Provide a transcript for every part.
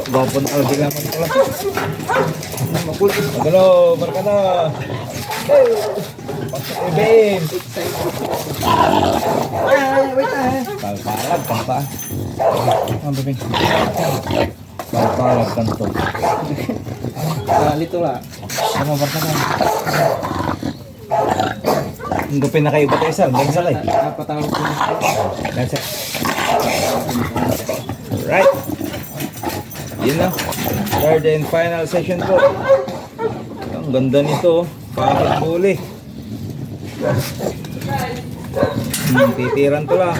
Gopon algi naman pala. Magalo, barkada. Ibin. Palpalad kan pa. Ang bibing. Palpalad kan to. Lito lah. Ano barkada? Hindi pinakaiba tayo sir. Hindi sakay. Patawag ko. That's it. Right. Yun na. Third and final session po. Ang ganda nito. Pakit huli. Titiran to lang.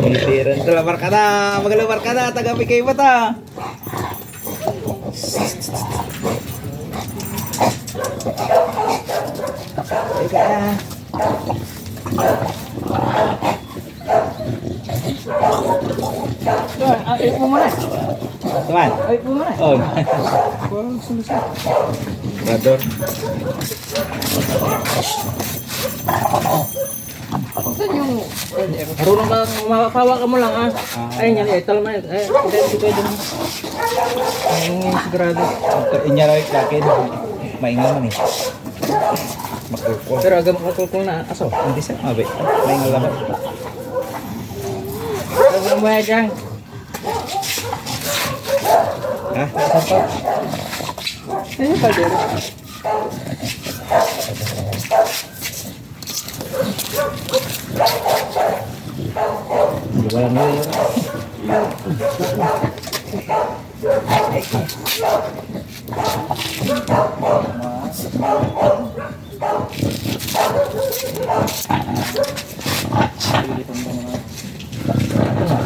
Titiran to lang. Barkada. Magalang barkada. Tagapi kayo ba ta? Teka. Ay po muna. Teman. Ay po muna. Oh. Walang solusyon. Brother. Saan yung... Marunong bang mapapawa ka mo lang ah. Ayun yan, talo na yun. Hindi pwede mo. Ayun sigurado. Inya raw yakin. Maingal man eh. Makukul. Pero agam makakukul na aso. Hindi sa mabe. Maingal laban. Agam mo ya dyan. Ha? Ayun pa din. Wala na yun.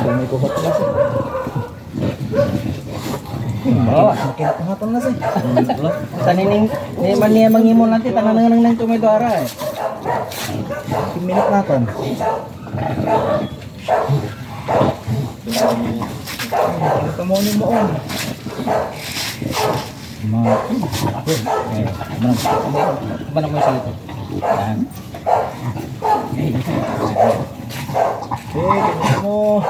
May kupat na siya. Oh, makin pangaton na siya. Tanining, ni man niya mangimon nanti tangan nang tumido ara eh. 10 minute natin. Kamunin mo on. Mana mo salito? Yan. Ganyan mo.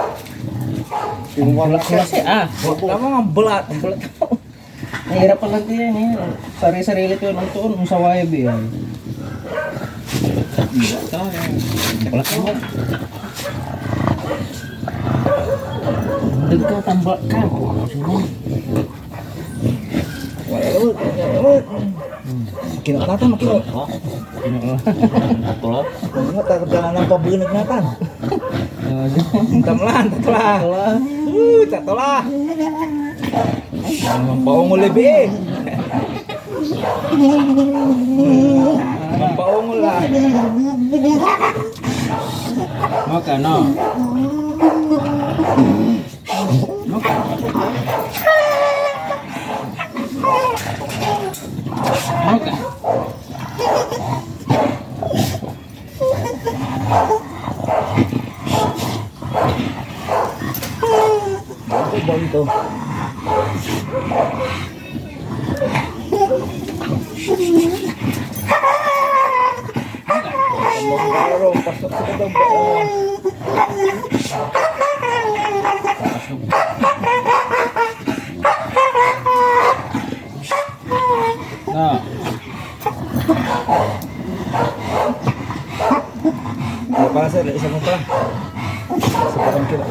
Yung wala kasi Tama nga balat. Nahirap pa lang din eh. Sari-sarili ko ng tuon sa wayab eh. Balat mo. Dagka tambak ka. Kinot natin, makinot. Tulog. Makinot, takot ng pabunag natin. Tamlan, tatula. Tatula. Mampaungol lebi eh. Mampaungol lah. Maka no. Maka. Maka. Ako ba ito? Laro, pasok sa kadang. Nah. Apa sih? Isa mo pa. Sekarang kita.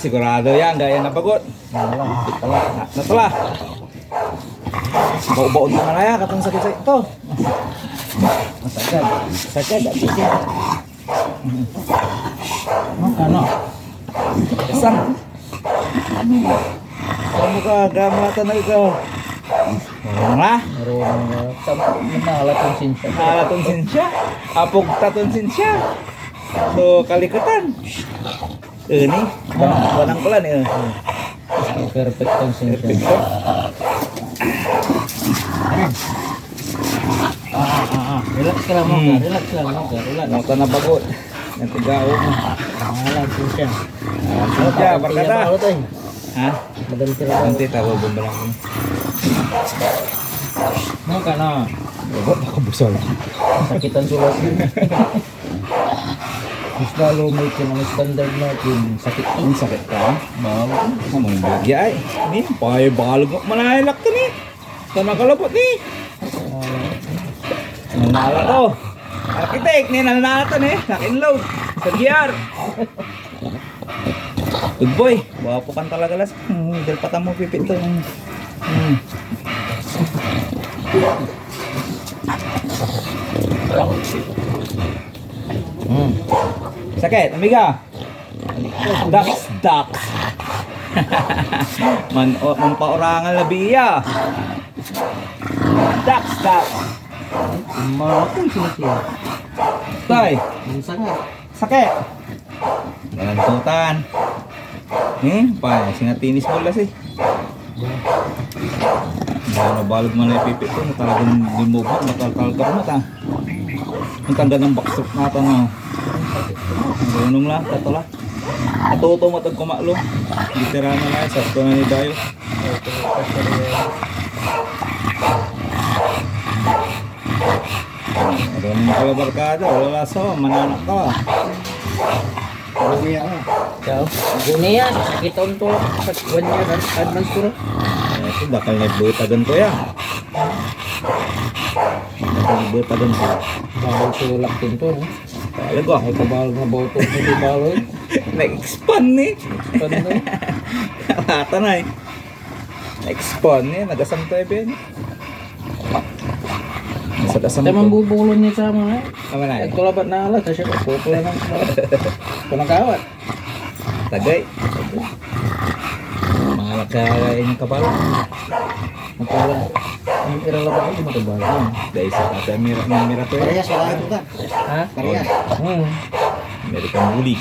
Sigurado yan, gaya na pagod. Natala. Bau-bau na kaya katong sakit-sakit ito. Masakit. Sakit. Ano? Isang. Kamu ka gamatan na ikaw. Marunong na? Marunong na. Nahalatong sinsya. Nahalatong sinsya. Apog tatong sinsya. So, kalikatan. Ini, banang pelan ya. Perfect ang sinsya. Perfecto. Relax ka lang mo. Relax lang mo. Relax. Nota na pagod. Natigaw mo. Wala po siya. Siya, barkada. Ha? Madali sila ba? Nanti tawo bumbalang ko. Ano ka na? Baba, nakabusal. Sakitan sulat yun. Mas lalo may kinang standard natin. Sakit to. Ang sakit ka? Bago. Namang bigya ay. Ni, pay bakalog mo manayalak to ni. Ito nakalabot ni. Nanala to. Architect ni nanala to ni. Nakinload. Sir GR. Good boy. Wapo kan talaga las. Dalpatan mo pipit to. Sakit, amiga. Ducks. Man paorangan na biya. Ducks. Malakong sila siya. Tay, Minsan nga. sakit. Nalantutan. Pa, singatinis mo las eh. Nabalog mo na ipipit ko, talagang limugot, matalkal mo ta. Ang tanda ng backstroke natin na. Ganun lang, tatala. Natuto mo itong kumalo. Literal na nga, sakto na ni Dayo. Ganun mo kala barkada, wala sa mananak ka. Guniya ka. Ikaw? Guniya. Sakitan to. 1 year advance ko rin. Ito, dakal na ibutagan ko yan. Dakal na ibutagan ko. Bawal sulak din to. No? Talaga. Ay kabawal na boto. Hindi bawal. Na-expand eh. Pano? Kalata na eh. Na-expand eh. Nagasam tayo ba yan? Nasagasam Tayo ko. mambubulon niya sa mga. Tama na eh. Nagkulabat na alas. Kasi pupula ng panagkawat. Tagay. Mga lakay ng kapal. Magkala. Yung iralaban ko matubal. Dahil sa kata mira to eh. Parehas wala ito kan. Ha? Parehas. American Bully.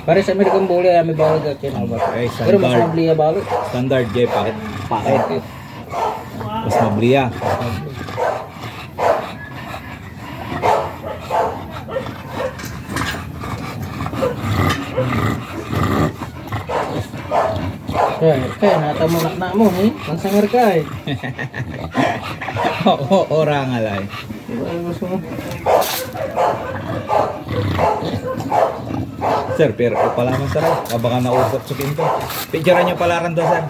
Pare sa American Bully ay may bawal ka kinalbat. Ay, Pero mas standard. mabliya bawal. Standard J. Pakit. Pakit. Mas mabliya. Kaya natamo na mo eh. Mansangar ka eh. Ora nga lang. Diba ano gusto mo? Sir, pero pala mo sir. Baka naupot sa pinto. Picturean nyo pala rin doon sir.